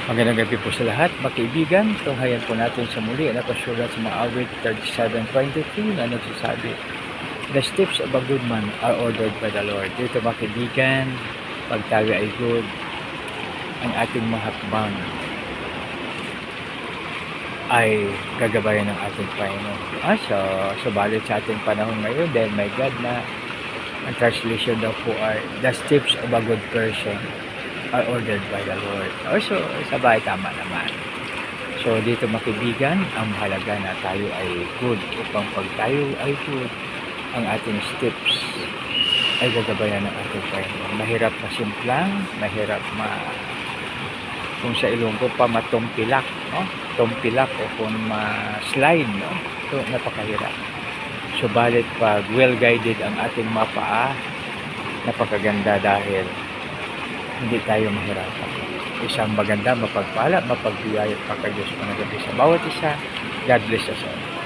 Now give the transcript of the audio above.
Magandang gabi po sa lahat, mga kaibigan. Tunghayan po natin sa muli ang nakasulat sa mga awit 37:23 na nagsasabi, "The steps of a good man are ordered by the Lord." Dito mga kaibigan, pag tayo ay good, ang ating mga hakbang ay gagabayan ng ating Panginoon. Subalit sa ating panahon ngayon, dahil my God na ang translation daw po ay, "The steps of a good person are ordered by the Lord." Sabay tama naman. So dito mga kaibigan, ang mahalaga na tayo ay good. Upang pag tayo ay good, ang ating steps ay gagabayan ng ating Panginoon. Mahirap masimplang, mahirap kung sa Ilonggo pa matumpilak, no? Tumpilak o kung ma-slide, no? So napakahirap. Subalit pag well-guided ang ating mga paa, napakaganda dahil hindi tayo mahirapan. Isang maganda, mapagpala, mapagbiyaya at pagka-Diyos panagabi sa bawat isa. God bless us all.